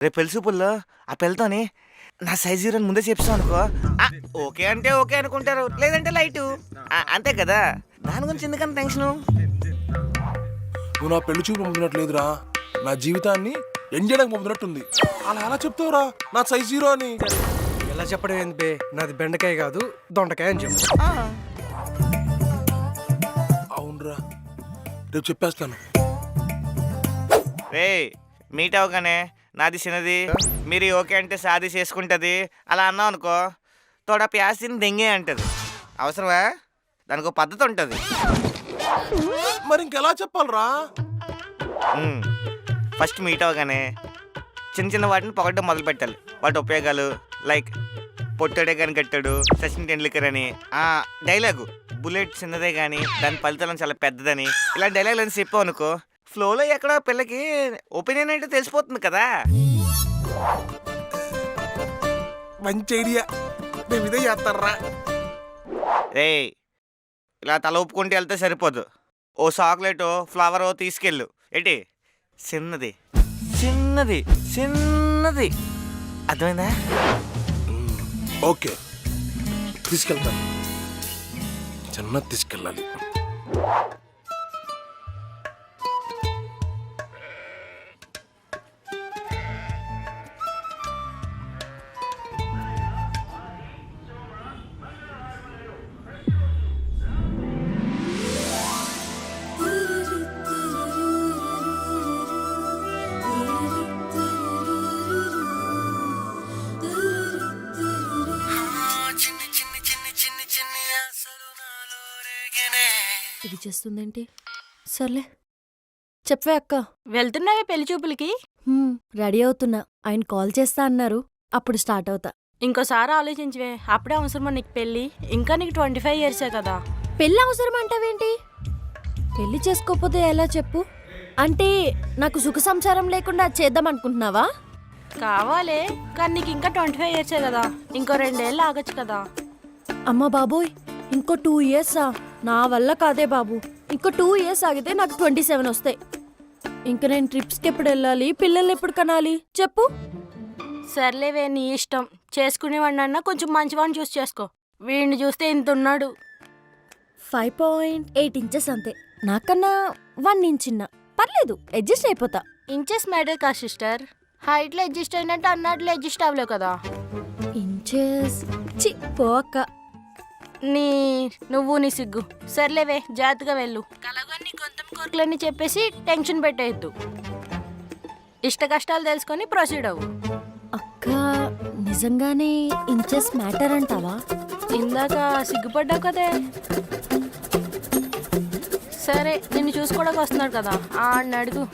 రేపు పెళ్లి చూపుల్లో ఆ పిల్లతోని నా సైజ్ జీరో ముందే చెప్తాను అనుకో, ఓకే అంటే ఓకే అనుకుంటారు, లేదంటే లైటు, అంతే కదా. దాని గురించి ఎందుకంత టెన్షను? నువ్వు నా పెళ్లి చూపు పంపుతున్నట్లేదురా, నా జీవితాన్ని ఎండ్ చేయడానికి పంపుతున్నట్టుంది. అలా ఎలా చెప్తావురా నా సైజ్ జీరో అని? ఎలా చెప్పడం ఏంది బే, నాది బెండకాయ కాదు దొండకాయ అని చెప్పు. అవునరా, రేపు చెప్పేస్తాను. రే మీట్ అవగానే నాది చిన్నది, మీరు ఓకే అంటే సాది చేసుకుంటుంది అలా అన్నావు అనుకో, తోడ ప్యాసిని దెంగే అంటది. అవసరమా? దానికి ఒక పద్ధతి ఉంటుంది. మరి ఇంకెలా చెప్పాలరా? ఫస్ట్ మీట్ అవగానే చిన్న చిన్న వాటిని పొగడ్డం మొదలు పెట్టాలి. వాటి ఉపయోగాలు, లైక్ పొట్టాడే కానీ కట్టాడు, సచిన్ టెండూల్కర్ అని, డైలాగు బుల్లెట్ చిన్నదే కానీ దాని ఫలితాలను చాలా పెద్దదని, ఇలా డైలాగులు అని చెప్పావు అనుకో, ఫ్లోలో ఎక్కడో పిల్లకి ఒపీనియన్ అంటే తెలిసిపోతుంది కదా. మంచి ఐడియా, మేము ఇదే చేస్తారా? రే ఇలా తల ఒప్పుకుంటూ వెళ్తే సరిపోదు. ఓ చాక్లెట్ ఫ్లవర్ తీసుకెళ్ళు. ఏంటి చిన్నది చిన్నది చిన్నది, అర్థమైందా? ఓకే, తీసుకెళ్తాను. చిన్నది తీసుకెళ్ళాలి. ఇది చేస్తుందేంటి? సర్లే చెప్పవే అక్క. వెళ్తున్నావే పెళ్లి చూపులకి? రెడీ అవుతున్నా, ఆయన కాల్ చేస్తా అన్నారు, అప్పుడు స్టార్ట్ అవుతా. ఇంకోసారి ఆలోచించవే, అప్పుడే అవసరమా నీకు పెళ్ళి? ఇంకా నీకు 25 years కదా. పెళ్ళి అవసరం అంటావేంటి? పెళ్లి చేసుకోకపోతే ఎలా చెప్పు? అంటే నాకు సుఖ సంసారం లేకుండా చేద్దాం అనుకుంటున్నావా? కావాలే, కానీ నీకు ఇంకా 25 years కదా, ఇంకో 2 ఏళ్ళు ఆగచ్చు కదా. అమ్మ బాబోయ్, ఇంకో 2 years నా వల్ల కాదే బాబు. ఇంకో 2 years ఆగితే నాకు 27 వస్తాయి. ఇంక నేను ట్రిప్స్కి ఎప్పుడు వెళ్ళాలి, పిల్లల్ని ఎప్పుడు కనాలి చెప్పు? సర్లేవే, నీ ఇష్టం. చేసుకునేవాడినన్నా కొంచెం మంచివాడిని చూసి చేసుకో. వీడిని చూస్తే ఇంత ఉన్నాడు. 5.8 inches అంతే, నాకన్నా 1 inch చిన్న. పర్లేదు, అడ్జస్ట్ అయిపోతా. ఇంచెస్ మ్యాటర్ కా సిస్టర్, హైట్లో అడ్జస్ట్ అయినట్టు అన్నట్లు అడ్జస్ట్ అవ్వలేవు కదా. ఇంచెస్ చి పో అక్క. నువ్వు నీ సిగ్గు. సర్లేవే, జాగ్రత్తగా వెళ్ళు. కలగని కొంత కోరికలన్నీ చెప్పేసి టెన్షన్ పెట్టేయద్దు. ఇష్ట కష్టాలు తెలుసుకొని ప్రొసీడ్ అవ్వు. అక్క నిజంగానే ఇంచెస్ మ్యాటర్ అంటావా? ఇందాక సిగ్గుపడ్డావు కదే. సరే, నిన్ను చూసుకోవడానికి వస్తున్నాడు కదా, ఆడిని అడుగు.